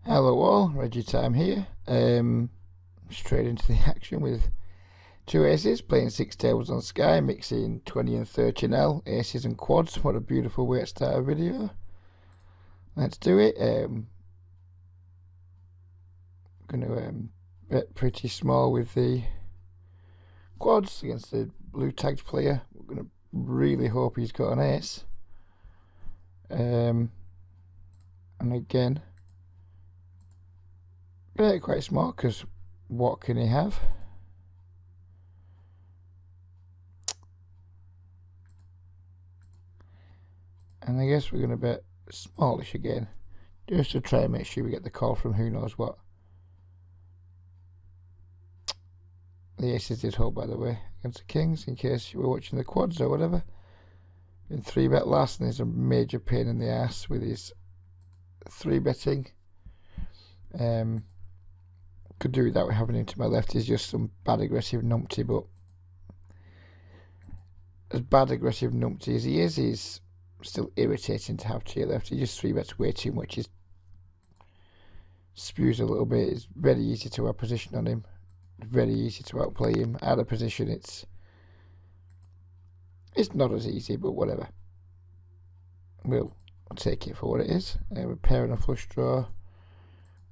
Hello all, Reggie Time here. Straight into the action with two aces, playing six tables on Sky, mixing 20 and 30L, aces and quads. What a beautiful way to start a video. Let's do it. Going to bet pretty small with the quads against the blue tagged player. We're going to really hope he's got an ace. And again, bet quite small because what can he have? And I guess we're going to bet smallish again, just to try and make sure we get the call from who knows what. The aces did hold, by the way, against the kings, in case you were watching the quads or whatever. In 3-bet last, and there's a major pain in the ass with his 3-betting. Could do without having him to my left. He's just some bad aggressive numpty, but as bad aggressive numpty as he is, he's still irritating to have to your left. He just 3-bets way too much. He spews a little bit. It's very easy to have position on him. Very easy to outplay him. Out of position, it's not as easy, but whatever. We'll take it for what it is. We're pairing a flush draw.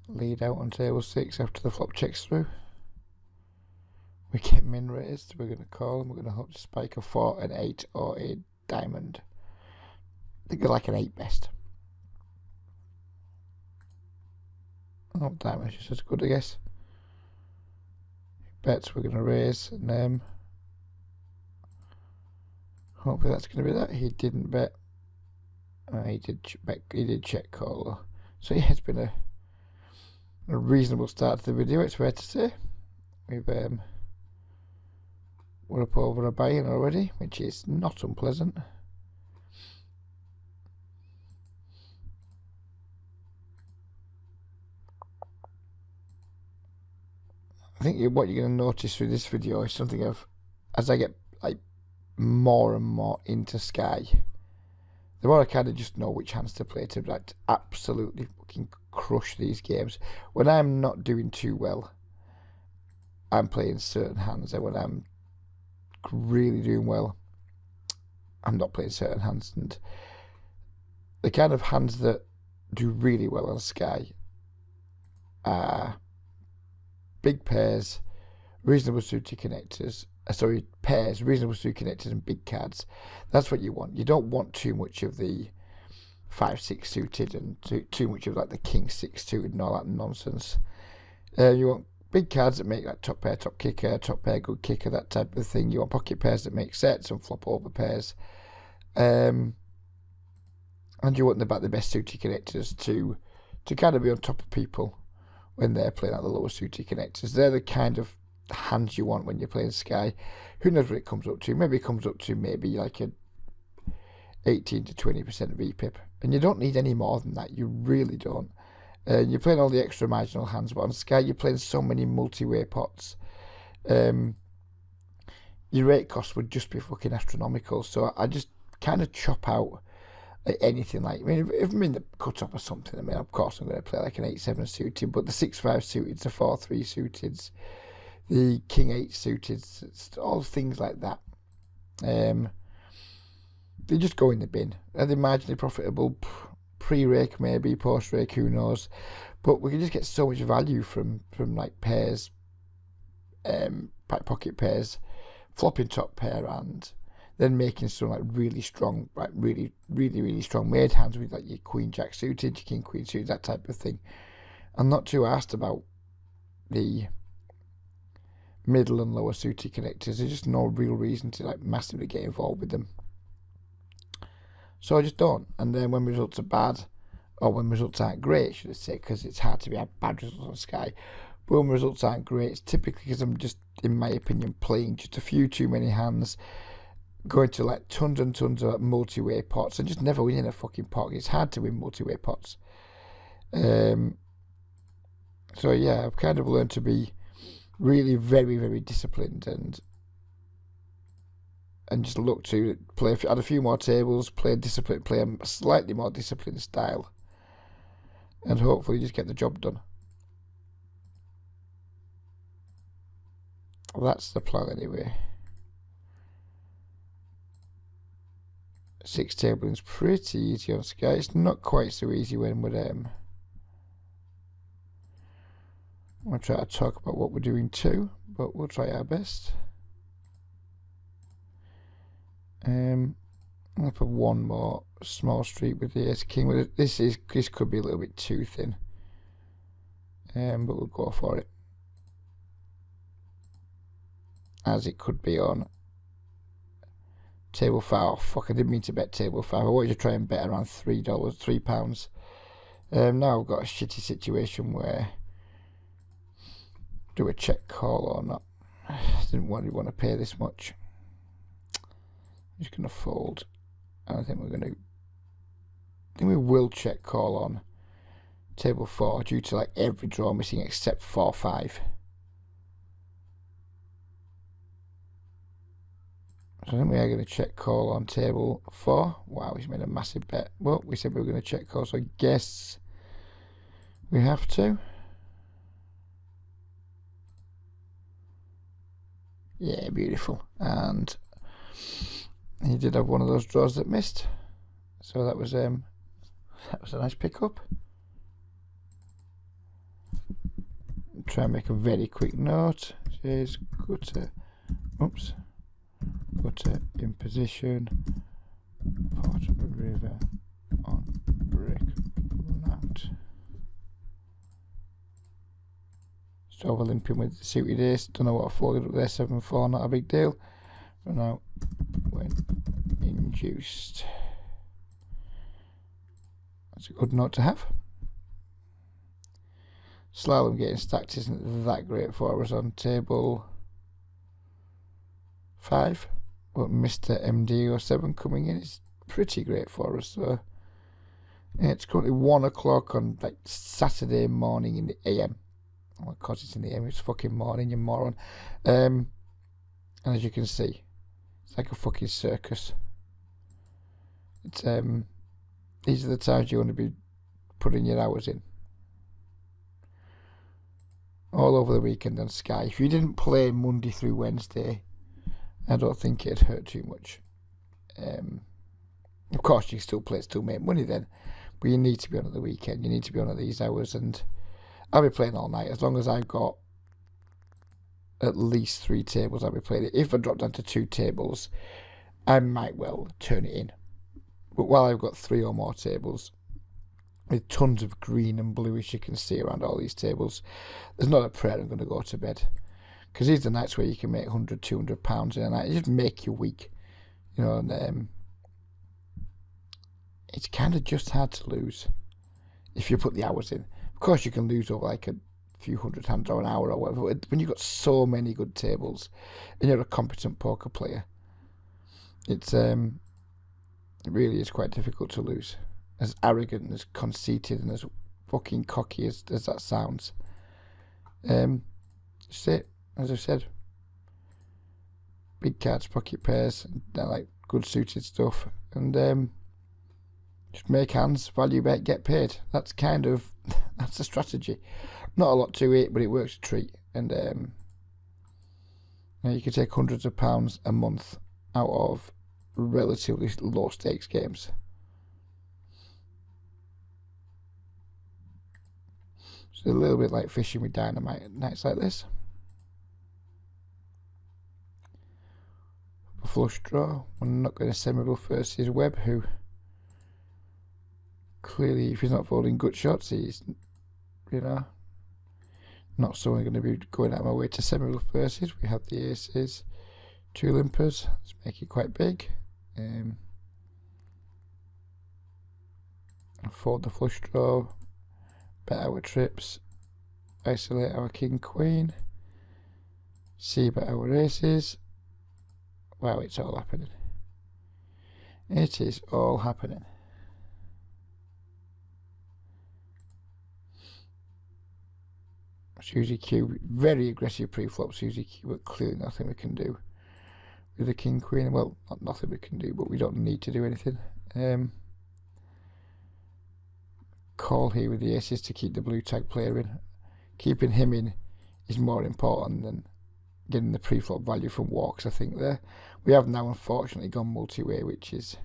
Lead out on table 6 after the flop checks through. We get min raised. We're going to call and we're going to hope to spike a 4, an 8, or a diamond. I think it's like an 8 best. Oh, diamond's just as good, I guess. Bets we're going to raise, and hopefully that's going to be that. He didn't bet. He did check call though. So yeah, it's been a reasonable start to the video, it's fair to say. We're up over a buy-in already, which is not unpleasant. I think what you're going to notice through this video is something of, as I get like more and more into Sky, the more I kind of just know which hands to play to like absolutely fucking crush these games. When I'm not doing too well, I'm playing certain hands, and when I'm really doing well, I'm not playing certain hands. And the kind of hands that do really well on Sky are big pairs, reasonable suited connectors. Pairs, reasonable suited connectors, and big cards. That's what you want. You don't want too much of the 5-6 suited and too much of like the king 6 suited and all that nonsense. You want big cards that make like top pair, top kicker, top pair, good kicker, that type of thing. You want pocket pairs that make sets and flop over pairs. And you want the best suited connectors to kind of be on top of people when they're playing at the lower suited connectors. They're the kind of hands you want when you're playing Sky. Who knows what it comes up to? Maybe it comes up to like a 18 to 20% VPIP, and you don't need any more than that. You really don't. You're playing all the extra marginal hands, but on Sky you're playing so many multi-way pots. Your rate costs would just be fucking astronomical. So I just kind of chop out like anything. Like, I mean, if I'm in the cut-up or something, I mean, of course I'm going to play like an 8-7 suited, but the 6-5 suited, the 4-3 suited, the king 8 suited, all things like that. They just go in the bin. Are they marginally profitable? Pre-rake maybe, post-rake, who knows? But we can just get so much value from like pairs, pocket pairs, flopping top pair, and then making some like really strong, like really strong made hands with like your queen jack suited, your king queen suited, that type of thing. I'm not too asked about the middle and lower suited connectors. There's just no real reason to like massively get involved with them. So I just don't. And then when results are bad, or when results aren't great, should I say, because it's hard to be bad results on Sky. But when results aren't great, it's typically because I'm just, in my opinion, playing just a few too many hands, going to like tons and tons of multi-way pots, and just never winning a fucking pot. It's hard to win multi-way pots. So yeah, I've kind of learned to be really very disciplined and just look to add a few more tables, play a slightly more disciplined style, and hopefully just get the job done. That's the plan anyway. 6 tabling's pretty easy on Sky. It's not quite so easy when we're I'm going to try to talk about what we're doing too, but we'll try our best. I'm going to put one more small street with the ace king. This could be a little bit too thin, but we'll go for it, as it could be on table 5. Oh fuck, I didn't mean to bet table 5. I wanted to try and bet around £3. Now I've got a shitty situation where do a check call or not. I didn't really want to pay this much. I'm just going to fold. And I think we will check call on table 4 due to like every draw missing except 4-5. So I think we are going to check call on table 4. Wow, he's made a massive bet. Well, we said we were going to check call, so I guess we have to. Yeah, beautiful. And he did have one of those draws that missed, so that was a nice pickup. Try and make a very quick note. Says go to in position, Port River on brick out. So limping with the suited ace. Don't know what I folded up there. 7-4, not a big deal. But now when induced, that's a good note to have. Slalom getting stacked isn't that great for us on table 5, but Mr. MD07 coming in is pretty great for us. So it's currently 1 o'clock on like Saturday morning in the AM. Well, of course it's in the AM, it's fucking morning, you moron. And as you can see, it's like a fucking circus. It's these are the times you want to be putting your hours in. All over the weekend on Sky. If you didn't play Monday through Wednesday, I don't think it'd hurt too much. Of course you still play, still make money then, but you need to be on at the weekend. You need to be on at these hours, and I'll be playing all night. As long as I've got at least 3 tables, I'll be playing it. If I drop down to 2 tables, I might well turn it in. But while I've got 3 or more tables, with tons of green and bluish you can see around all these tables, there's not a prayer I'm going to go to bed. Because these are the nights where you can make £100, £200 in a night. It just make you weak. You know, and it's kind of just hard to lose if you put the hours in. Of course you can lose over like a few hundred hands or an hour or whatever. When you've got so many good tables and you're a competent poker player, it's it really is quite difficult to lose. As arrogant and as conceited and as fucking cocky as that sounds. Just it, as I said. Big cards, pocket pairs, and like good suited stuff. And just make hands, value bet, get paid. That's kind of, that's the strategy. Not a lot to it, but it works a treat. And you can take hundreds of pounds a month out of relatively low stakes games. It's a little bit like fishing with dynamite at nights like this. A flush draw. We're not going to semi-bluff versus Webb, who clearly, if he's not folding good shots, he's, you know, not someone going to be going out of my way to semi-bluff versus. We have the aces, 2 limpers. Let's make it quite big. Fold the flush draw. Bet our trips, isolate our king queen, see bet our aces. Wow, it's all happening. It is all happening. Suzy Q, very aggressive pre-flop Suzy Q, but clearly nothing we can do with the king queen. Well, not nothing we can do, but we don't need to do anything. call here with the aces to keep the blue tag player in. Keeping him in is more important than getting the pre-flop value from walks, I think. There we have now unfortunately gone multi-way, which is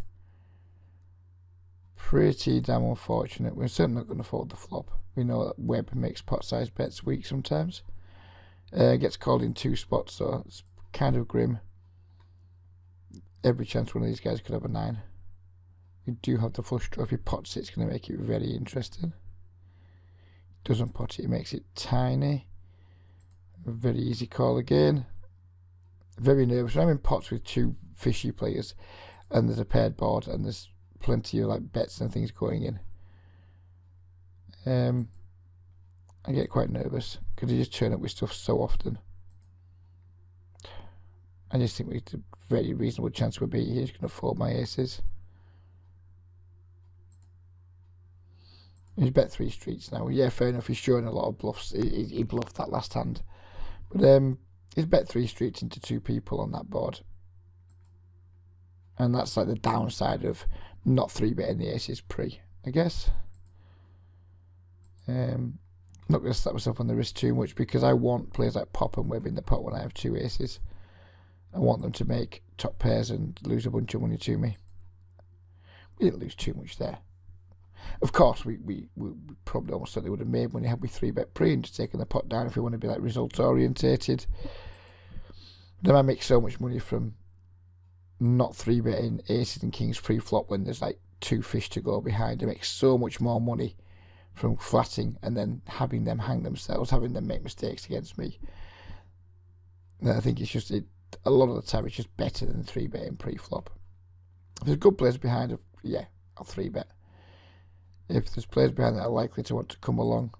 pretty damn unfortunate. We're certainly not going to fold the flop. We know that Webb makes pot size bets weak sometimes. Gets called in 2 spots, so it's kind of grim. Every chance one of these guys could have a 9. We do have the flush draw. If he pots it, it's going to make it very interesting. Doesn't pot it, it makes it tiny. A very easy call again. Very nervous. When I'm in pots with 2 fishy players and there's a paired board and there's plenty of like bets and things going in, I get quite nervous because you just turn up with stuff so often. I just think it's a very reasonable chance we'll be here. He's going to fold my aces. He's bet 3 streets now. Yeah, fair enough. He's showing a lot of bluffs. He bluffed that last hand. But he's bet 3 streets into 2 people on that board. And that's like the downside of not 3-betting the aces pre, I guess. Not going to slap myself on the wrist too much because I want players like Pop and Webb in the pot when I have 2 aces. I want them to make top pairs and lose a bunch of money to me. We didn't lose too much there. Of course, we probably almost certainly would have made money had we 3-bet pre and just taken the pot down if we want to be like results orientated. Then I make so much money from not 3-betting aces and kings pre-flop when there's like 2 fish to go behind. I make so much more money from flatting and then having them hang themselves, having them make mistakes against me. And I think it's just a lot of the time it's just better than 3-betting pre-flop. If there's good players behind, yeah, I'll 3-bet. If there's players behind that are likely to want to come along,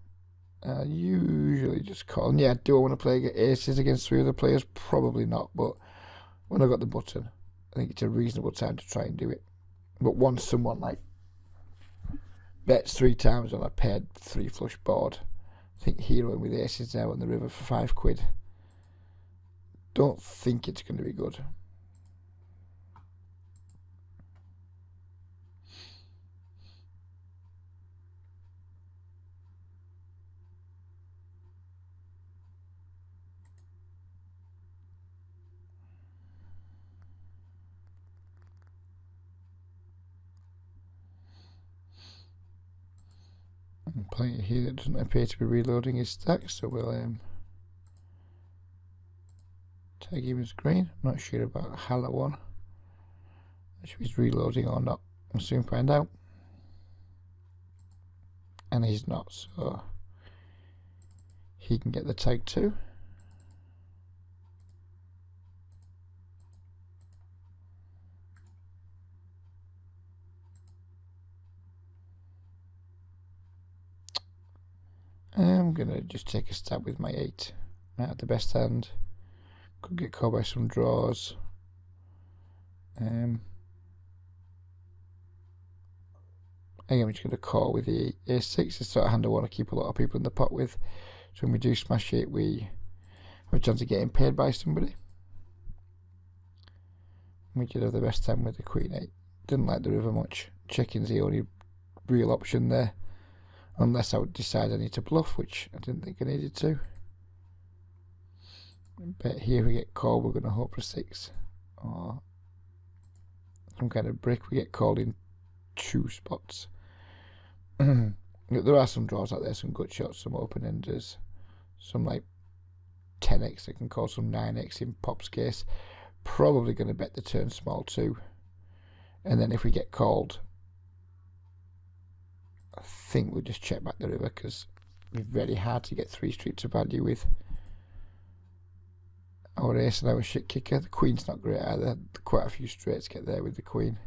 I usually just call. And yeah, do I want to play aces against 3 other players? Probably not, but when I got the button, I think it's a reasonable time to try and do it. But once someone like bets 3 times on a paired 3 flush board, I think heroing with aces now on the river for £5. Don't think it's going to be good. Player here that doesn't appear to be reloading his stack, so we'll tag him as green. I'm not sure about Hala one. If he's reloading or not, we'll soon find out. And he's not, so he can get the tag too. I'm gonna just take a stab with my 8. Not the best hand. Could get caught by some draws. Again, I'm just going to call with the ace-6. It's the sort of hand I want to keep a lot of people in the pot with. So when we do smash it, we have a chance of getting paid by somebody. We did have the best time with the queen 8. Didn't like the river much. Checking's the only real option there. Unless I would decide I need to bluff, which I didn't think I needed to. But here we get called, we're going to hope for 6. Or some kind of brick. We get called in 2 spots. There are some draws out there, some good shots, some open-enders, some like 10x. I can call some 9x in Pop's case. Probably going to bet the turn small too. And then if we get called, I think we'll just check back the river because it's very hard to get 3 streets of value with our ace and our shit kicker. The queen's not great either. Quite a few straights get there with the queen.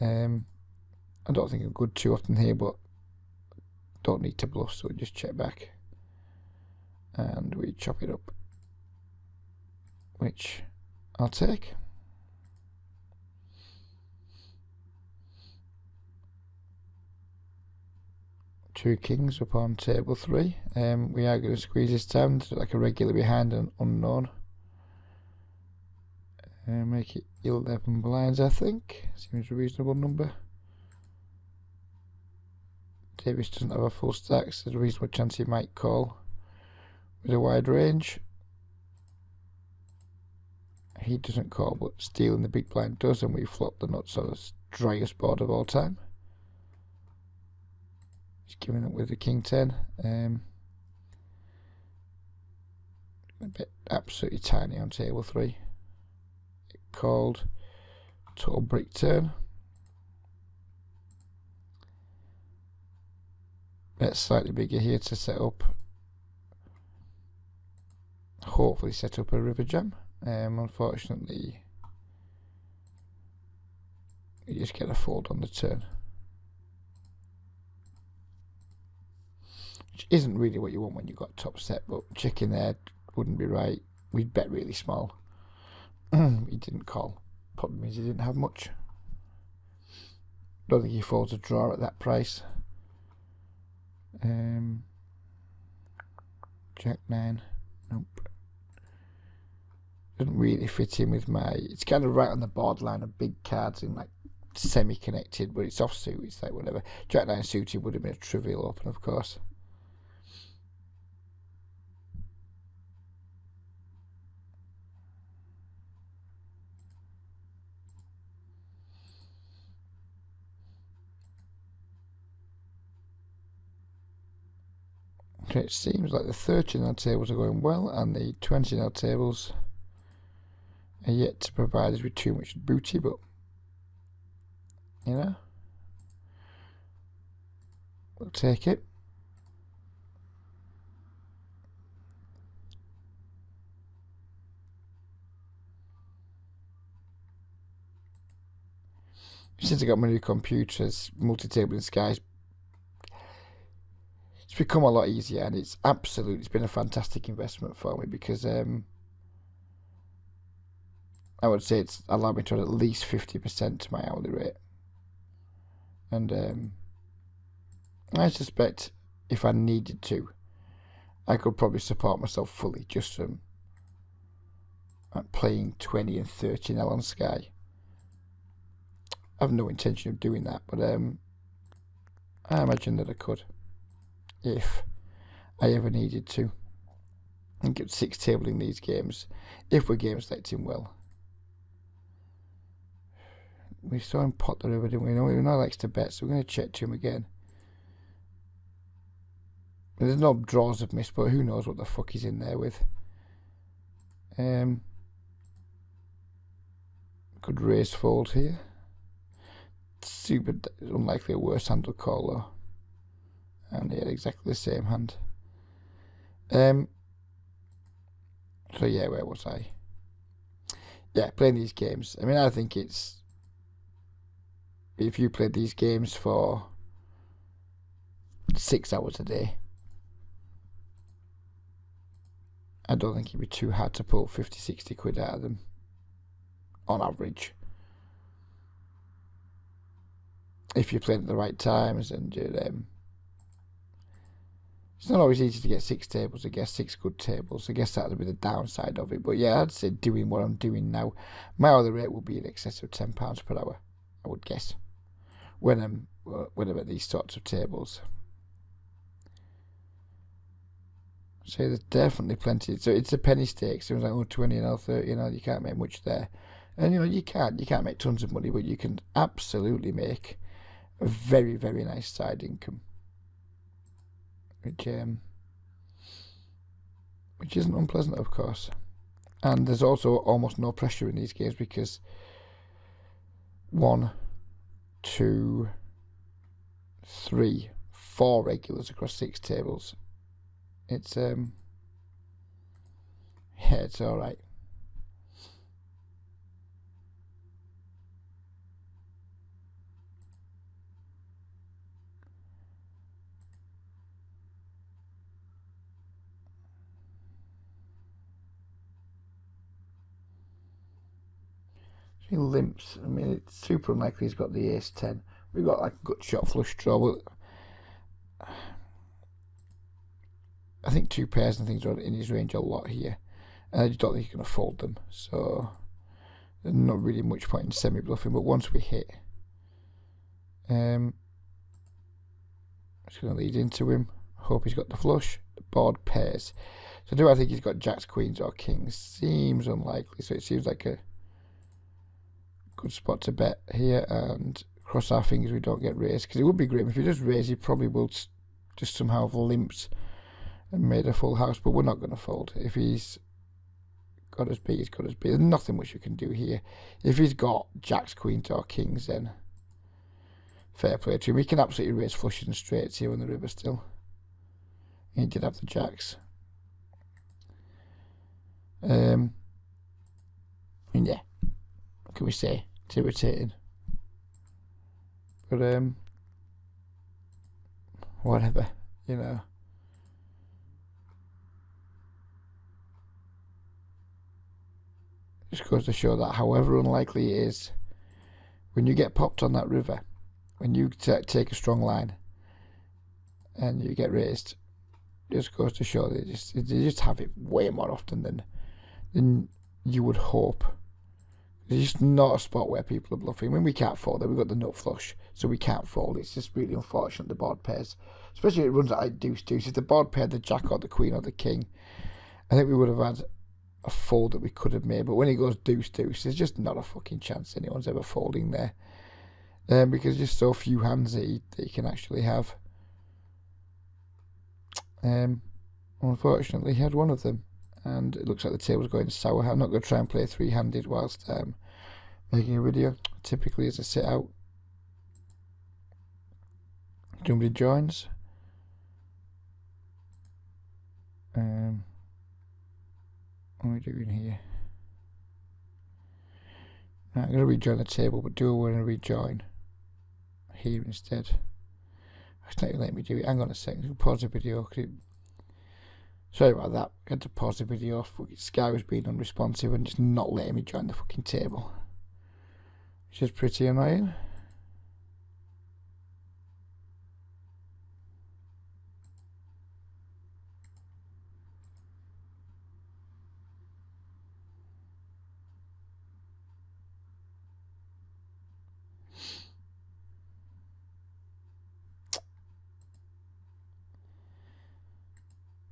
I don't think I'm good too often here, but don't need to bluff, so we just check back and we chop it up, which I'll take. Two kings up on table 3. We are going to squeeze this down to like a regular behind an unknown. Make it 11 blinds, I think. Seems a reasonable number. Davis doesn't have a full stack, so there's a reasonable chance he might call with a wide range. He doesn't call, but stealing the big blind does, and we flop the nuts on the driest board of all time. He's giving up with the king 10. A bit absolutely tiny on table 3. It called total brick turn. That's slightly bigger here to set up. Hopefully set up a river jam. Unfortunately, you just get a fold on the turn, which isn't really what you want when you've got top set, but checking there wouldn't be right. We'd bet really small. He didn't call. Probably means he didn't have much. Don't think he folds a draw at that price. Jack 9. Nope. Doesn't really fit in with my. It's kind of right on the borderline of big cards and like semi-connected, but it's offsuit. It's like whatever. Jack 9 suited would have been a trivial open, of course. Okay, it seems like the 13-odd tables are going well, and the 20-odd tables are yet to provide us with too much booty, but you know, we'll take it. Since I got my new computers, multi-tabling Sky's it's become a lot easier, and it's been a fantastic investment for me because I would say it's allowed me to add at least 50% to my hourly rate. And I suspect if I needed to, I could probably support myself fully just from playing 20 and 30 on Sky. I have no intention of doing that, but I imagine that I could if I ever needed to. And get 6 tabling these games if we're game selecting well. We saw him pot the river, didn't we? We know he likes to bet, so we're going to check to him again. There's no draws of miss, but who knows what the fuck he's in there with. Could raise fold here. Super unlikely a worse handle call though. And he had exactly the same hand. So yeah, where was I? Yeah, playing these games. I mean, I think it's, if you played these games for 6 hours a day, I don't think it'd be too hard to pull 50-60 quid out of them on average, if you're playing at the right times. And it's not always easy to get 6 tables. I guess 6 good tables. I guess that would be the downside of it. But yeah, I'd say doing what I'm doing now, my hourly rate will be in excess of £10 per hour, I would guess, when I'm at these sorts of tables. So there's definitely plenty. So it's a penny stakes. It was like 20 and 30. You can't make much there, and you can't make tons of money, but you can absolutely make a very, very nice side income, which isn't unpleasant, of course. And there's also almost no pressure in these games because 1, 2, 3, 4 regulars across 6 tables. It's yeah, it's all right. He limps. I mean, it's super unlikely he's got the ace 10. We've got like a gut shot flush draw, but I think 2 pairs and things are in his range a lot here, and I just don't think he's going to fold them. So there's not really much point in semi bluffing. But once we hit, It's going to lead into him. Hope he's got the flush. The board pairs. So do I think he's got jacks, queens or kings? Seems unlikely. So it seems like a good spot to bet here, and cross our fingers we don't get raised, because it would be grim. If he does raise, he probably will just somehow have limped and made a full house, but we're not going to fold. If he's got us beat, he's got us beat. There's nothing much you can do here. If he's got jacks, queens or kings, then fair play to him. He can absolutely raise flushes and straights here on the river still. He did have the jacks. And yeah, what can we say? It's irritating. But whatever, you know. Just goes to show that however unlikely it is, when you get popped on that river, when you take a strong line and you get raised, just goes to show that they just have it way more often than you would hope. It's just not a spot where people are bluffing. When we can't fold, we've got the nut flush, so we can't fold. It's just really unfortunate the board pairs, especially if it runs like deuce. If the board paired the jack or the queen or the king, I think we would have had a fold that we could have made. But when it goes deuce, there's just not a fucking chance anyone's ever folding there, because there's just so few hands that you can actually have. Unfortunately, he had one of them, and it looks like the table's going sour. I'm not going to try and play three-handed whilst making a video. Typically, as I sit out, somebody joins. What are we doing here? Right, I'm going to rejoin the table, but do I want to rejoin here instead? It's not even letting me do it. Hang on a second. Pause the video. Sorry about that. I had to pause the video. Sky was being unresponsive and just not letting me join the fucking table, which is pretty annoying.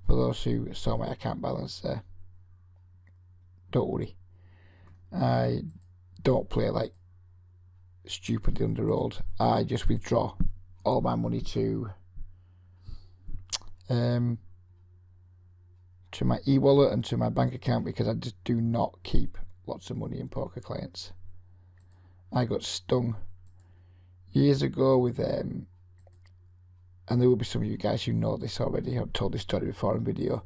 For those who saw my account balance there, don't worry. I don't play like stupidly underrolled. I just withdraw all my money to my e-wallet and to my bank account, because I just do not keep lots of money in poker clients. I got stung years ago with and there will be some of you guys who know this already. I've told this story before in video.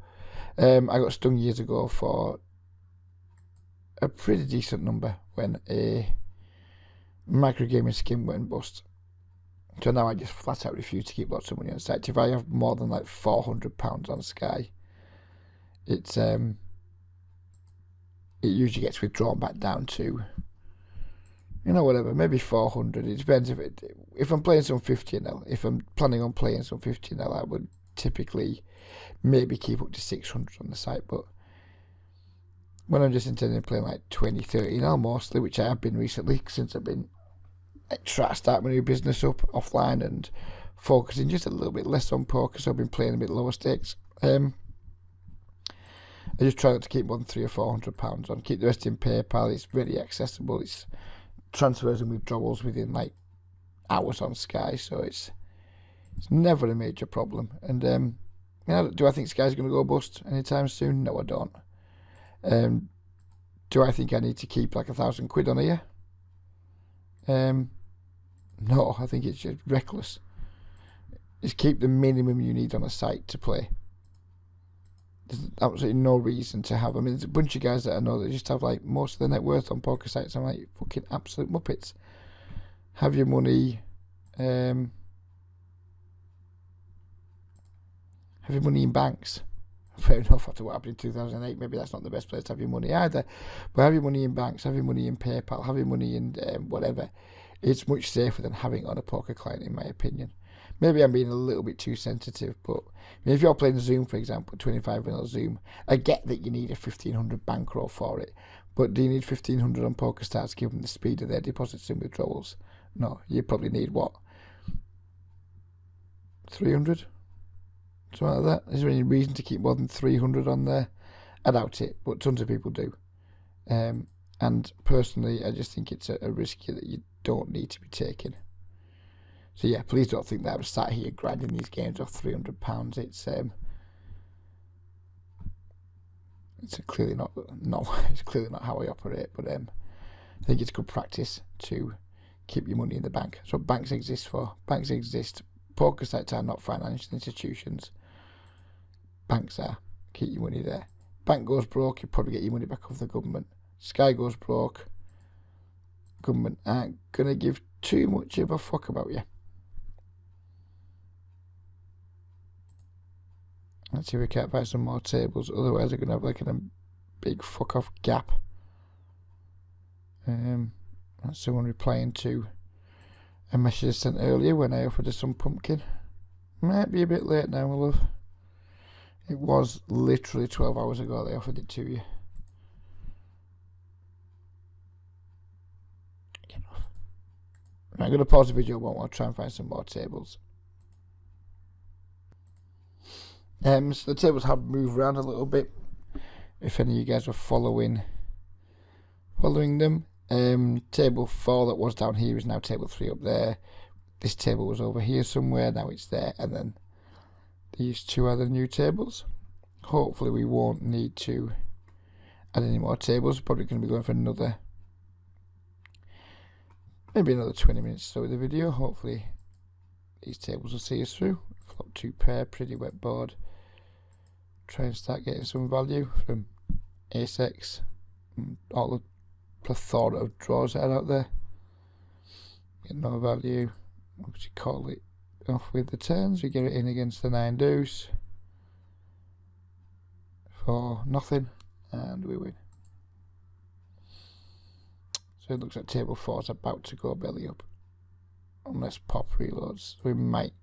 I got stung years ago for a pretty decent number when a microgaming scheme went bust. So now I just flat out refuse to keep lots of money on site. If I have more than like £400 on Sky, it usually gets withdrawn back down to, you know, whatever, maybe 400. It depends if I'm playing some 50NL. If I'm planning on playing some 50NL, I would typically maybe keep up to 600 on the site. But when I'm just intending on playing like 20, 30NL mostly, which I have been recently since I've been trying to start my new business up offline and focusing just a little bit less on poker, so I've been playing a bit lower stakes. I just try not to keep more than £300 or £400 on. Keep the rest in PayPal. It's very accessible. It's transfers and withdrawals within like hours on Sky, so it's never a major problem. And you know, do I think Sky's going to go bust anytime soon? No, I don't. Do I think I need to keep like £1,000 on here? No, I think it's just reckless. Just keep the minimum you need on a site to play. There's absolutely no reason to have. I mean, there's a bunch of guys that I know that just have like most of their net worth on poker sites. I'm like, fucking absolute muppets. Have your money, have your money in banks. Fair enough, after what happened in 2008, maybe that's not the best place to have your money either. But have your money in banks, have your money in PayPal, have your money in whatever. It's much safer than having it on a poker client, in my opinion. Maybe I'm being a little bit too sensitive, but I mean, if you're playing Zoom, for example, 25 vanilla Zoom, I get that you need a 1500 bankroll for it, but do you need 1500 on PokerStars given the speed of their deposits and withdrawals? No, you probably need what? 300, something like that. Is there any reason to keep more than 300 on there? I doubt it, but tons of people do. And personally, I just think it's a risk that you don't need to be taking. So yeah, please don't think that I'm sat here grinding these games off £300. It's clearly not. No, it's clearly not how I operate. But I think it's good practice to keep your money in the bank. That's what banks exist for. Banks exist. Poker sites are not financial institutions. Banks are. Keep your money there. Bank goes broke, you probably get your money back off the government. Sky goes broke, government aren't going to give too much of a fuck about you. Let's see if we can't find some more tables, otherwise we're going to have like a big fuck off gap. That's someone replying to a message I sent earlier when I offered her some pumpkin. Might be a bit late now, my love. It was literally 12 hours ago they offered it to you. Get off. Right, I'm going to pause the video while I try and find some more tables. So the tables have moved around a little bit. If any of you guys were following them. Table 4 that was down here is now table 3 up there. This table was over here somewhere, now it's there, and then these two are the new tables. Hopefully we won't need to add any more tables. Probably going to be going for maybe another 20 minutes or so with the video. Hopefully these tables will see us through. Flop 2 pair, pretty wet board. Try and start getting some value from ace-x and all the plethora of draws that are out there. Get no value. What would you call it? Off with the turns. We get it in against the 9 deuce for nothing, and we win. So it looks like table 4 is about to go belly up, unless pop reloads. We might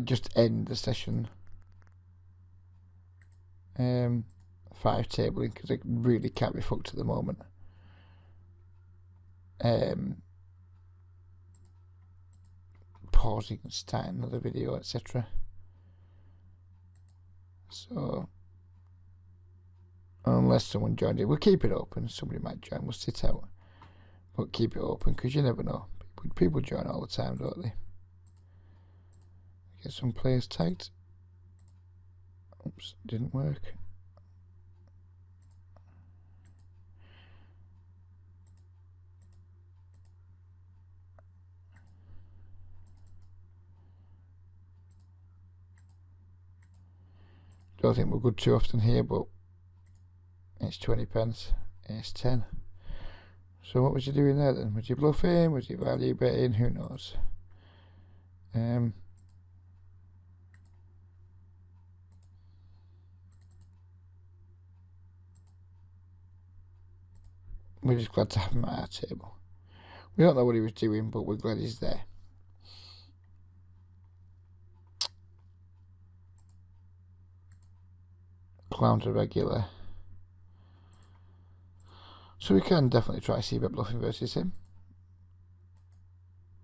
just end the session 5 tabling, because it really can't be fucked at the moment. Pausing and starting another video, etc. So unless someone joins it, we'll keep it open. Somebody might join, we'll sit out, but keep it open, because you never know. People join all the time, don't they? Get some players tagged. Oops, didn't work. Don't think we're good too often here, but it's 20 pence. It's 10. So what was you doing there then? Was you bluffing? Was you value betting? Who knows? We're just glad to have him at our table. We don't know what he was doing, but we're glad he's there. Clown's a regular. So we can definitely try c-bet bluffing versus him.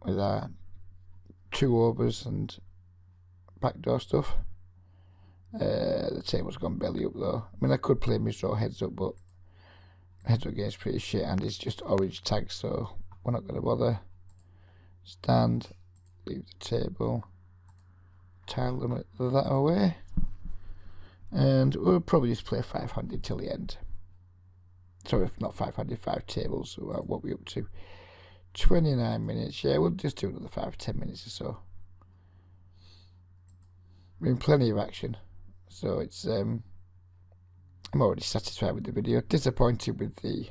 With our 2 overs and backdoor stuff. The table's gone belly up though. I mean, I could play misdraw heads up, but heads up game's pretty shit and it's just orange tags, so we're not going to bother. Stand, leave the table, tile them that away, and we'll probably just play 5-handed till the end. Sorry, if not 5-handed, 5 tables. So what are we up to? 29 minutes. Yeah, we'll just do another 5-10 minutes or so. We're in plenty of action, so it's I'm already satisfied with the video. Disappointed with the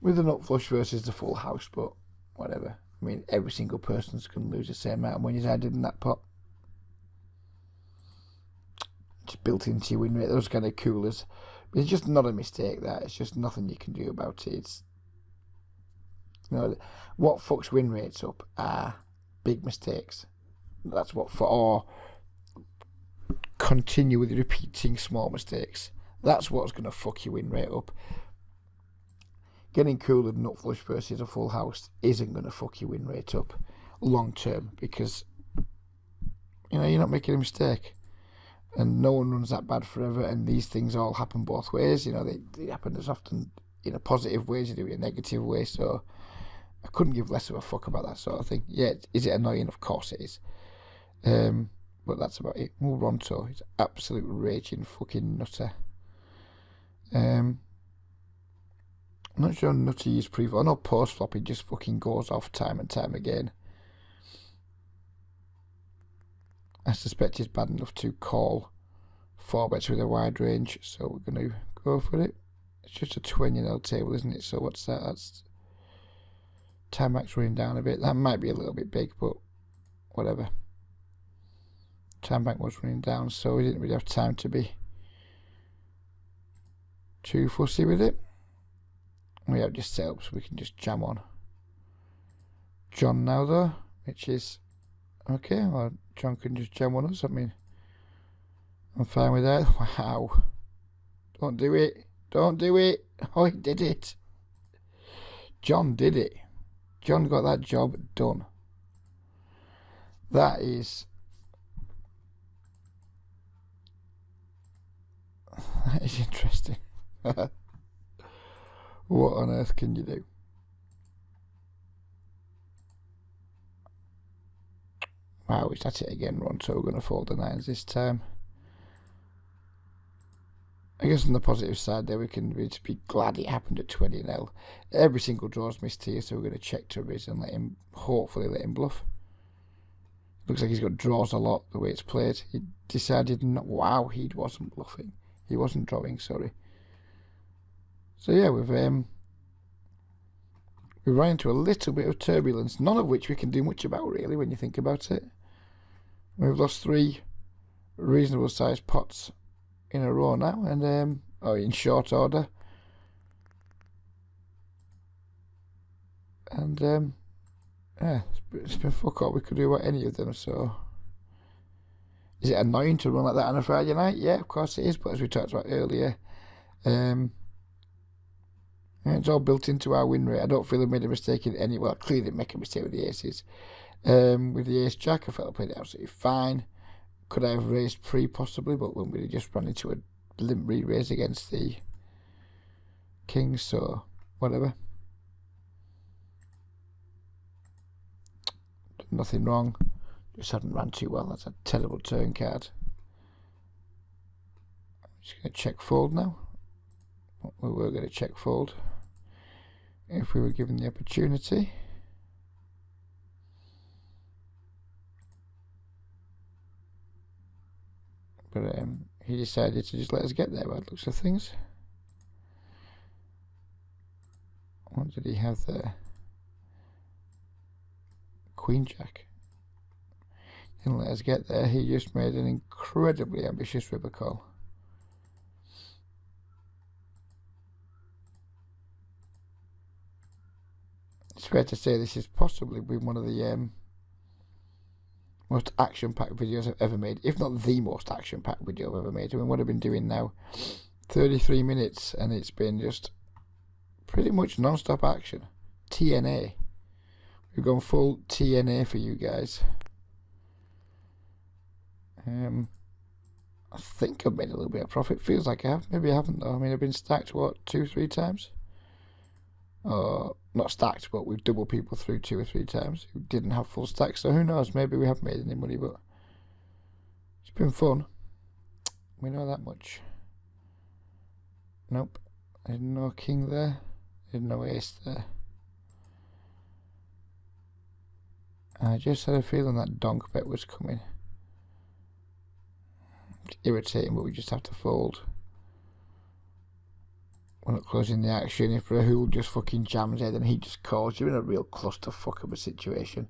nut flush versus the full house, but whatever. I mean, every single person's going to lose the same amount of money as I did in that pot. It's built into your win rate. Those kind of coolers. But it's just not a mistake. That it's just nothing you can do about it. It's, you know, what fucks win rates up are big mistakes. That's what or continually repeating small mistakes. That's what's going to fuck your win rate up. Getting cool with nut flush versus a full house isn't going to fuck your win rate up. long term, because you know you're not making a mistake, and no one runs that bad forever, and these things all happen both ways. You know, they happen as often in a positive way as they do in a negative way. So I couldn't give less of a fuck about that sort of thing. Yeah, is it annoying? Of course it is. But that's about it. Ronto is absolute raging fucking nutter. I'm not sure Nutty is pre-flop. I know post-flop he just fucking goes off time and time again. I suspect he's bad enough to call 4-bets with a wide range, so we're going to go for it. It's just a 20-0 table, isn't it? So what's that? That's time max running down a bit. That might be a little bit big, but whatever. Time bank was running down, so we didn't really have time to be too fussy with it. We have just set up so we can just jam on John now though, which is okay. Well, John can just jam on us. I mean, I'm fine with that. Wow. Don't do it. Don't do it. Oh, he did it. John did it. John got that job done. That is interesting. What on earth can you do? Wow, is that it again, Ron? So we're going to fold the 9s this time. I guess on the positive side there, we can be glad it happened at 20-0. Every single draw's missed here, so we're going to check to raise and hopefully let him bluff. Looks like he's got draws a lot the way it's played. He decided not. Wow, he wasn't bluffing. He wasn't drawing, sorry. So yeah, we ran into a little bit of turbulence, none of which we can do much about really when you think about it. We've lost 3 reasonable sized pots in a row now, and in short order. And yeah, it's been fuck all we could do about any of them. So is it annoying to run like that on a Friday night? Yeah, of course it is, but as we talked about earlier, it's all built into our win rate. I don't feel I made a mistake in any. Well, I clearly didn't make a mistake with the aces. With the ace jack, I felt I played it absolutely fine. Could I have raised pre possibly, but when we just ran into a limp re-raise against the kings, so whatever. Nothing wrong. Just hadn't ran too well. That's a terrible turn card. I'm just going to check fold now. We were going to check fold if we were given the opportunity. But he decided to just let us get there by the looks of things. What did he have there? Queen Jack. Didn't let us get there. He just made an incredibly ambitious river call. It's fair to say this has possibly been one of the most action-packed videos I've ever made, if not the most action-packed video I've ever made. I mean, what I've been doing now, 33 minutes, and it's been just pretty much non-stop action. TNA. We've gone full TNA for you guys. I think I've made a little bit of profit. Feels like I have. Maybe I haven't though. I mean, I've been stacked, what, 2-3 times? Not stacked, but we've doubled people through 2 or 3 times who didn't have full stacks. So who knows? Maybe we haven't made any money, but it's been fun. We know that much. Nope. There's no king there. There's no ace there. I just had a feeling that donk bet was coming. It's irritating, but we just have to fold. We're not closing the action. If Rahul just fucking jams it, then he just calls. You're in a real clusterfuck of a situation.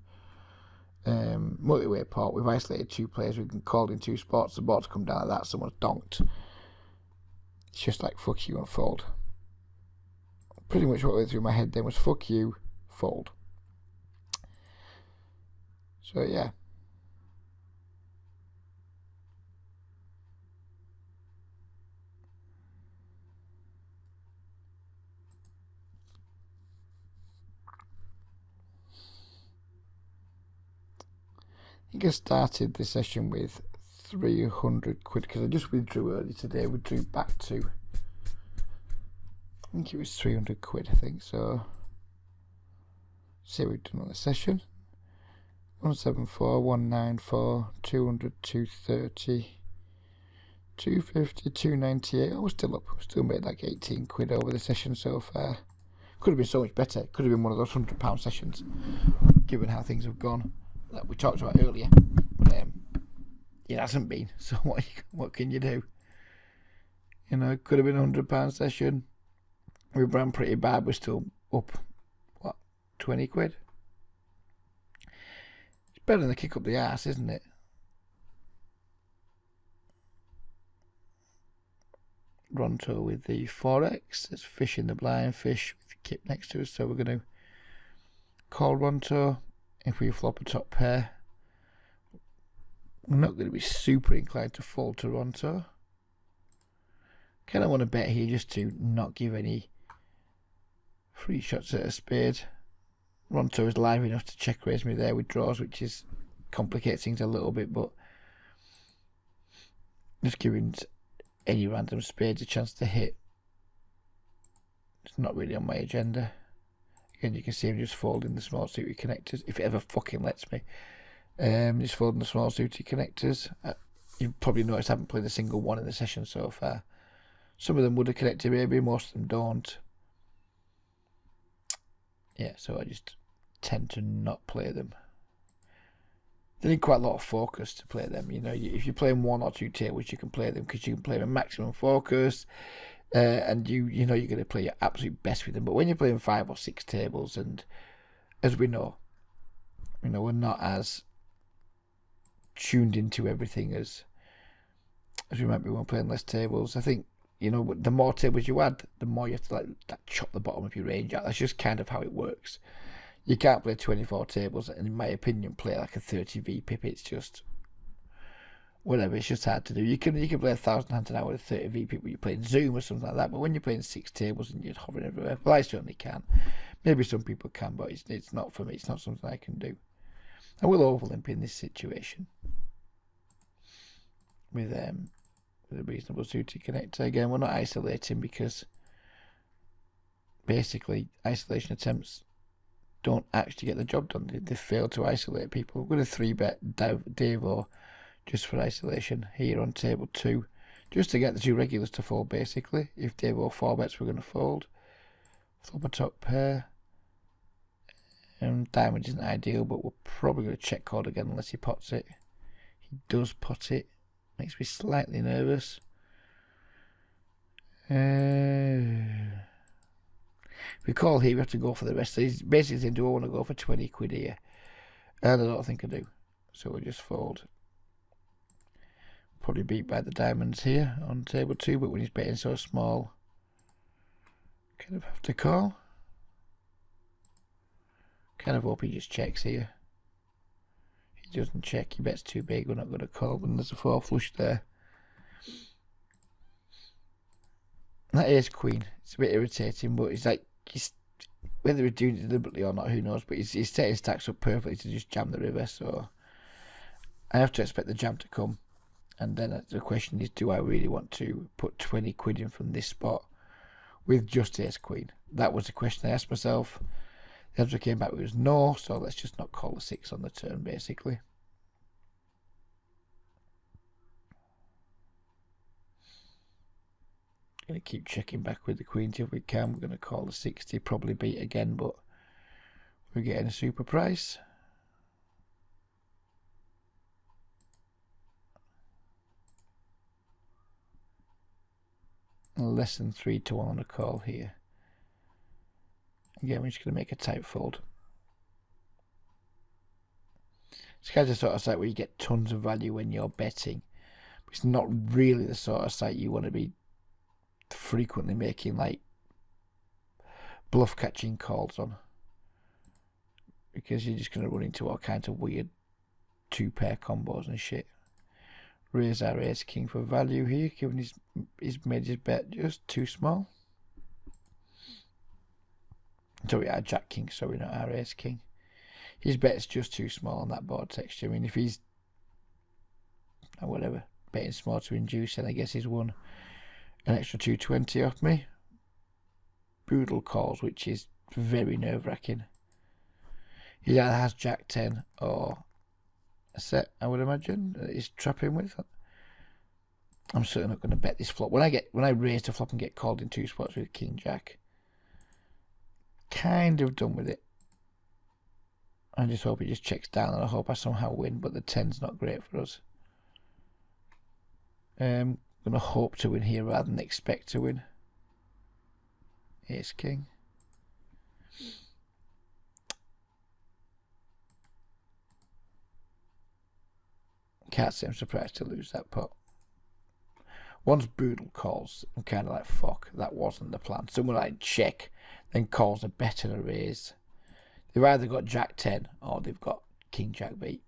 Multi-way pot. We've isolated 2 players. We can call in 2 spots. The board's come down like that. Someone's donked. It's just like fuck you and fold. Pretty much what went through my head then was fuck you, fold. So yeah. think I started the session with 300 quid because I just withdrew early today. Withdrew back to, I think it was 300 quid, I think. So, see what we've done on the session. 174, 194, 200, 230, 250, 298. Oh, we're still up. We still made like 18 quid over the session so far. Could have been so much better. Could have been one of those £100 sessions, given how things have gone, that we talked about earlier. But it hasn't been. So what can you do? You know, it could have been a £100 session. We ran pretty bad. We're still up, what, 20 quid? It's better than a kick up the arse, isn't it? Ronto with the 4x. There's fish in the blind, fish with the kip next to us. So we're going to call Ronto. If we flop a top pair, we're not going to be super inclined to fold to Ronto. Kind of want to bet here just to not give any free shots at a spade. Ronto is live enough to check raise me there with draws, which is complicates things a little bit, but just giving any random spades a chance to hit, it's not really on my agenda. Again, you can see him just folding the small suited connectors, if it ever fucking lets me. Just folding the small suited connectors. You've probably noticed I haven't played a single one in the session so far. Some of them would have connected maybe, most of them don't. Yeah, so I just tend to not play them. They need quite a lot of focus to play them. You know, if you're playing 1 or 2 tables, you can play them because you can play them maximum focus, and you know you're going to play your absolute best with them. But when you're playing 5 or 6 tables, and as we know, we're not as tuned into everything as we might be when playing less tables. I think, you know, the more tables you add, the more you have to like chop the bottom of your range out. That's just kind of how it works. You can't play 24 tables and, in my opinion, play like a 30v pip. It's just whatever. It's just hard to do. You can play 1,000 hands an hour with a 30v pip when you're playing Zoom or something like that. But when you're playing 6 tables and you're hovering everywhere, well, I certainly can. Maybe some people can, but it's not for me. It's not something I can do. I will overlimp in this situation with a reasonable suited connector. Again, we're not isolating because basically isolation attempts don't actually get the job done. They fail to isolate people. We're going to 3-bet Devo just for isolation here on table 2, just to get the 2 regulars to fold basically. If Devo 4-bets, we're going to fold. Flop a top pair. Diamond isn't ideal, but we're probably going to check call again unless he pots it. He does pot it. Makes me slightly nervous. If we call here, we have to go for the rest. So he's basically saying, do I want to go for 20 quid here? And I don't think I do. So we'll just fold. Probably beat by the diamonds here on table 2, but when he's betting so small, kind of have to call. Kind of hope he just checks here. He doesn't check, he bets too big, we're not going to call when there's a 4 flush there. That ace queen, it's a bit irritating, but it's like, whether he's doing it deliberately or not, who knows, but he's setting stacks up perfectly to just jam the river, so I have to expect the jam to come. And then the question is, do I really want to put 20 quid in from this spot with just ace queen? That was the question I asked myself. The answer came back was no, so let's just not call the 6 on the turn, basically. Going to keep checking back with the queens if we can. We're going to call the 60, probably beat again, but we're getting a super price. Less than 3 to 1 on a call here. Again, we're just going to make a tight fold. It's kind of the sort of site where you get tons of value when you're betting, but it's not really the sort of site you want to be frequently making like bluff catching calls on, because you're just going to run into all kinds of weird 2-pair combos and shit. Raise our ace king for value here, given he's made his bet just too small. Sorry, our jack king, sorry, not our ace king. his bet's just too small on that board texture. I mean, if he's, or whatever, betting small to induce, and I guess he's won an extra 220 off me. Brutal calls, which is very nerve-wracking. He either has Jack 10 or a set, I would imagine, that he's trapping with. I'm certainly not going to bet this flop. When I raise the flop and get called in 2 spots with King Jack, kind of done with it. I just hope he just checks down, and I hope I somehow win, but the 10's not great for us. I'm going to hope to win here rather than expect to win. Ace King. Can't say I'm surprised to lose that pot. Once Brutal calls, I'm kind of like, fuck, that wasn't the plan. Someone like check, then calls a bet and a raise. They've either got Jack 10 or they've got King Jack beat.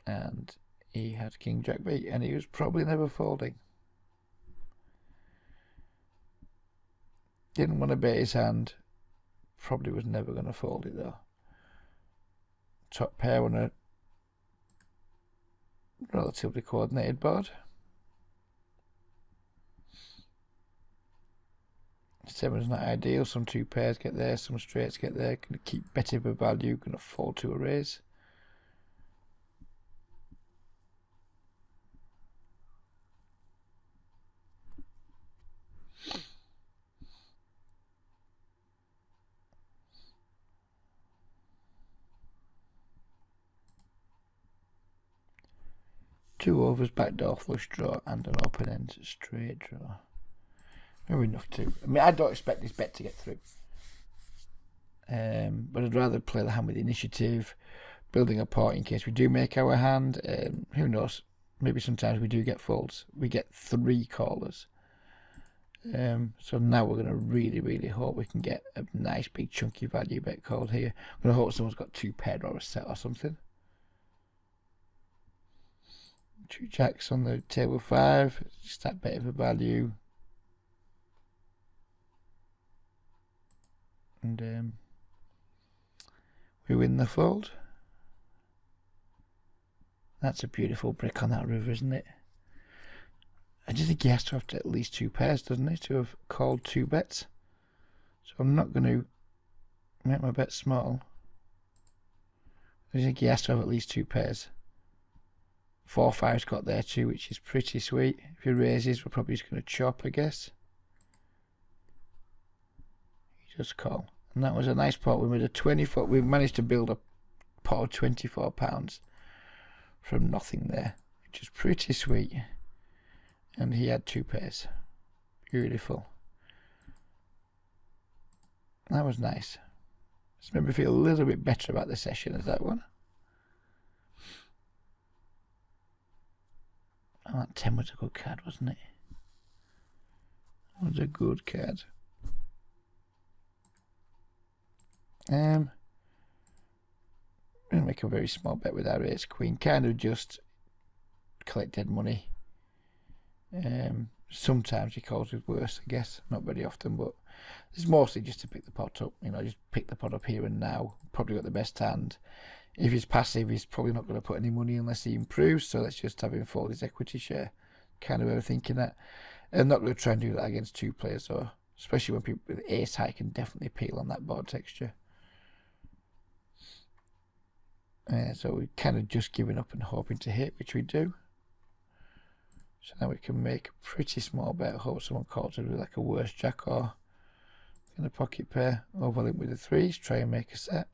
And he had King Jack beat, and he was probably never folding. Didn't want to bet his hand. Probably was never going to fold it though. Top pair on a relatively coordinated board. 7's not ideal. Some 2 pairs get there, some straights get there. Going to keep betting for value. Going to fold to a raise. Two overs, backdoor flush draw, and an open end straight draw. Maybe enough to. I mean, I don't expect this bet to get through. But I'd rather play the hand with the initiative, building a pot in case we do make our hand. Who knows? Maybe sometimes we do get folds. We get 3 callers. So now we're going to really, really hope we can get a nice big chunky value bet called here. I'm going to hope someone's got 2 paired or a set or something. 2 jacks on the table 5. Just that bit of a value. And we win the fold. That's a beautiful brick on that river, isn't it? I just think he has to have at least 2 pairs, doesn't he, to have called 2 bets. So I'm not going to make my bet small. I think he has to have at least 2 pairs. 4-5's got there too, which is pretty sweet. If he raises, we're probably just going to chop, I guess. He just call. And that was a nice pot. We made a 24. We managed to build a pot of £24 from nothing there, which is pretty sweet. And he had 2 pairs. Beautiful. That was nice. It's made me feel a little bit better about the session as that one. Oh, that 10 was a good card, wasn't it? It was a good card. I'm going to make a very small bet with our ace queen. Kind of just collect dead money. Sometimes he calls with worse, I guess. Not very often, but it's mostly just to pick the pot up. You know, just pick the pot up here and now. Probably got the best hand. If he's passive, he's probably not going to put any money unless he improves. So let's just have him fold his equity share. Kind of overthinking that. I'm not going to try and do that against 2 players, though. Especially when people with ace high can definitely peel on that board texture. So we're kind of just giving up and hoping to hit, which we do. So now we can make a pretty small bet. Hope someone calls it with like a worse jack or in a pocket pair. Overlink with the 3s. Try and make a set.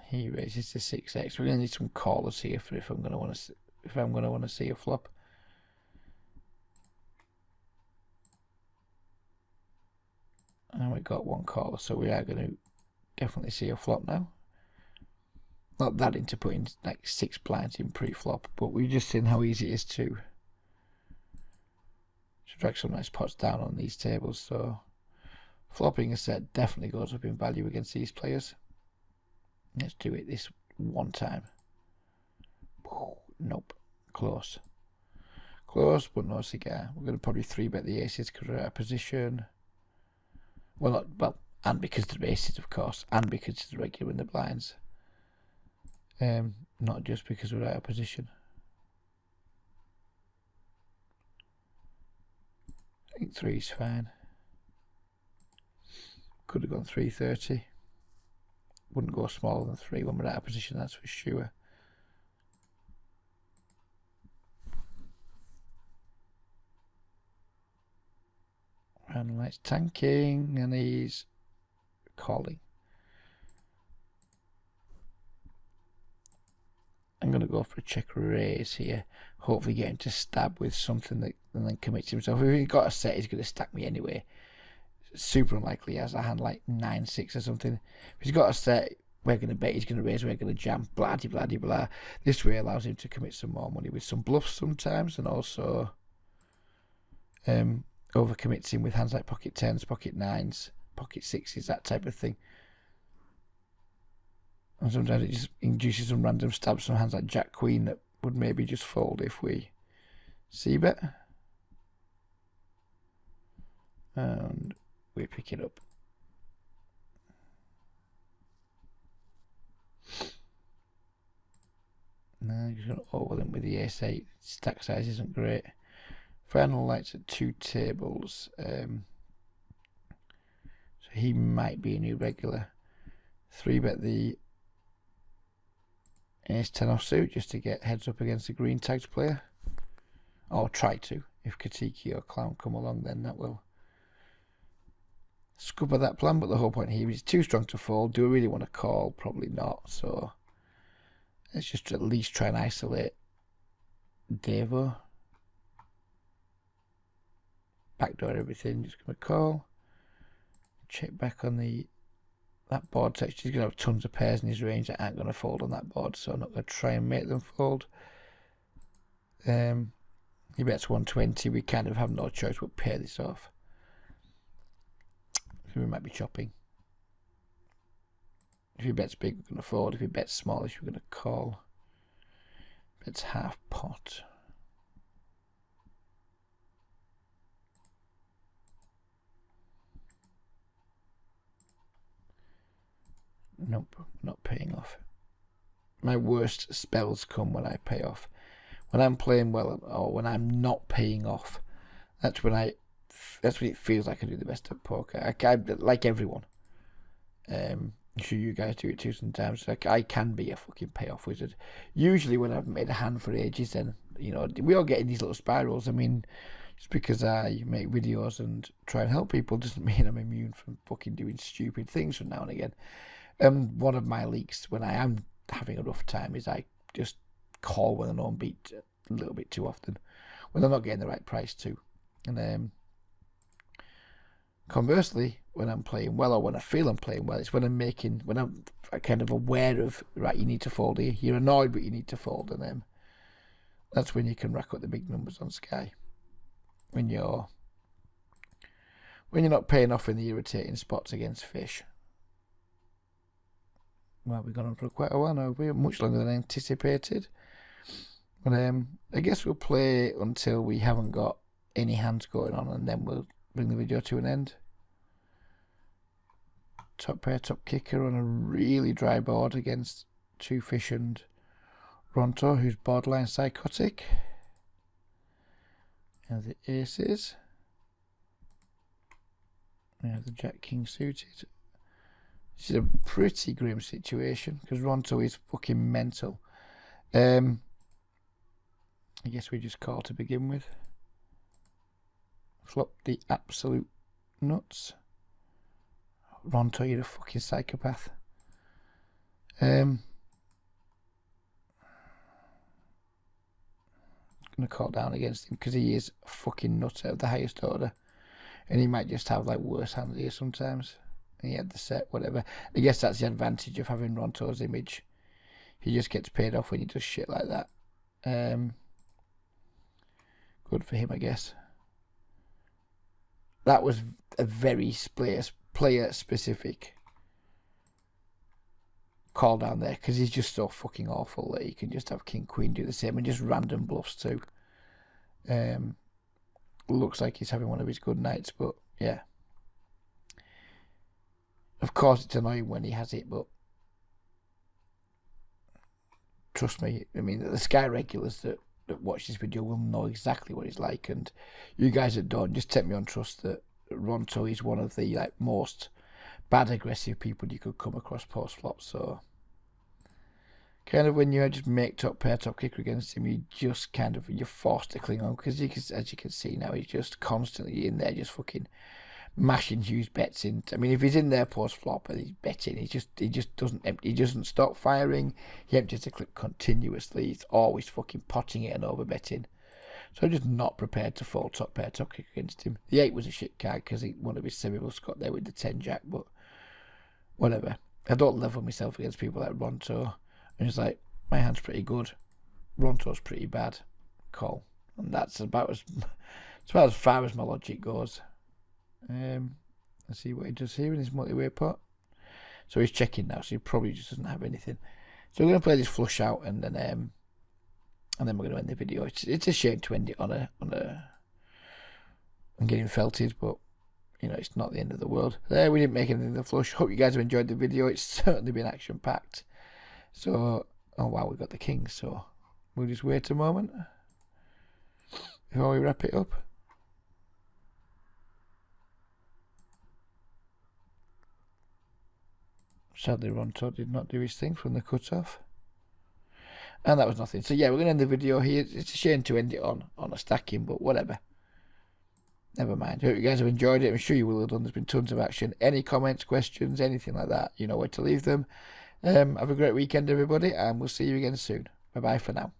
He raises to 6x. We're going to need some callers here for if I'm going to want to see a flop. And we got 1 caller, so we are going to definitely see a flop now. Not that into putting like 6 blinds in pre-flop, but we've just seen how easy it is to drag some nice pots down on these tables. So flopping a set definitely goes up in value against these players. Let's do it this one time. Nope, close. Close, but no cigar. We're going to probably 3-bet the aces because we're out of position. Well, and because the aces, of course, and because it's regular in the blinds. Not just because we're out of position. I think 3 is fine. Could have gone 330. Wouldn't go smaller than 3 when we're out of position, that's for sure. And lights tanking, and he's calling. I'm going to go for a check raise here. Hopefully get him to stab with something that and then commits himself. If he's got a set, he's going to stack me anyway. Super unlikely he has a hand like 9-6 or something. If he's got a set, we're going to bet, he's going to raise, we're going to jam. Blah, blah, blah, blah. This way allows him to commit some more money with some bluffs sometimes, and also overcommits him with hands like pocket 10s, pocket 9s, pocket 6s, that type of thing. And sometimes it just induces some random stabs, some hands like Jack Queen that would maybe just fold if we c-bet. And we pick it up. Now you're going to overlimp with the ace-8. Stack size isn't great. Final lights at 2 tables. So he might be a new regular. 3-bet the ace-10 offsuit just to get heads up against the green tagged player. Or try to. If Katiki or Clown come along, then that will scupper that plan. But the whole point here is too strong to fold. Do I really want to call? Probably not. So let's just at least try and isolate Devo. Backdoor everything, just going to call. Check back on that board text. He's going to have tons of pairs in his range that aren't going to fold on that board, so I'm not going to try and make them fold. He bets 120. We kind of have no choice. We'll pair this off. So we might be chopping. If he bets big, we're going to fold. If he bets smallish, we're going to call. Bets half pot. Nope, not paying off. My worst spells come when I pay off. When I'm playing well or when I'm not paying off, that's when it feels like I do the best at poker. I like everyone. I'm sure you guys do it too sometimes. Like I can be a fucking payoff wizard. Usually when I've made a hand for ages, then we all get in these little spirals. I mean, just because I make videos and try and help people doesn't mean I'm immune from fucking doing stupid things from now and again. One of my leaks when I am having a rough time is I just call when I know I'm beat a little bit too often, when I'm not getting the right price too. And conversely, when I'm playing well or when I feel I'm playing well, it's when I'm kind of aware of, right, you need to fold here. You're annoyed, but you need to fold, and that's when you can rack up the big numbers on Sky. When you're not paying off in the irritating spots against fish. Well, we've gone on for quite a while now. We're much longer than anticipated. But I guess we'll play until we haven't got any hands going on, and then we'll bring the video to an end. Top pair, top kicker on a really dry board against 2 fish and Ronto, who's borderline psychotic. And the aces. We have the Jack King suited. This is a pretty grim situation because Ronto is fucking mental. I guess we just call to begin with. Flop the absolute nuts. Ronto, you're a fucking psychopath. Gonna call down against him because he is a fucking nutter of the highest order, and he might just have like worse hands here sometimes. He had the set, whatever. I guess that's the advantage of having Ronto's image. He just gets paid off when he does shit like that. Good for him, I guess. That was a very player-specific call down there because he's just so fucking awful that he can just have King Queen do the same and just random bluffs too. Looks like he's having one of his good nights, but yeah. Of course, it's annoying when he has it, but trust me, I mean, the Sky regulars that watch this video will know exactly what he's like, and you guys that don't, just take me on trust that Ronto is one of the most bad aggressive people you could come across post flop. So kind of when you just make top pair top kicker against him, you just kind of, you're forced to cling on, because as you can see now, he's just constantly in there, just fucking mashing huge bets in. I mean, if he's in there post flop and he's betting, he just doesn't empty, he doesn't stop firing. He empties the clip continuously. He's always fucking potting it and over betting. So I'm just not prepared to fold top pair top kick against him. The 8 was a shit card because one of his semi-bulls got there with the 10 jack, but whatever. I don't level myself against people like Ronto. And it's like, my hand's pretty good, Ronto's pretty bad, call. And that's about as far as my logic goes. Let's see what he does here in his multi-way pot. So he's checking now, so he probably just doesn't have anything. So we're going to play this flush out, and then we're going to end the video. It's a shame to end it on getting felted, but you know, it's not the end of the world. There, we didn't make anything in the flush. Hope you guys have enjoyed the video. It's certainly been action packed. So, oh wow, we got the king. So we'll just wait a moment before we wrap it up. Sadly, Ronto did not do his thing from the cut-off. And that was nothing. So yeah, we're going to end the video here. It's a shame to end it on a stacking, but whatever. Never mind. Hope you guys have enjoyed it. I'm sure you will have done. There's been tons of action. Any comments, questions, anything like that, you know where to leave them. Have a great weekend, everybody, and we'll see you again soon. Bye-bye for now.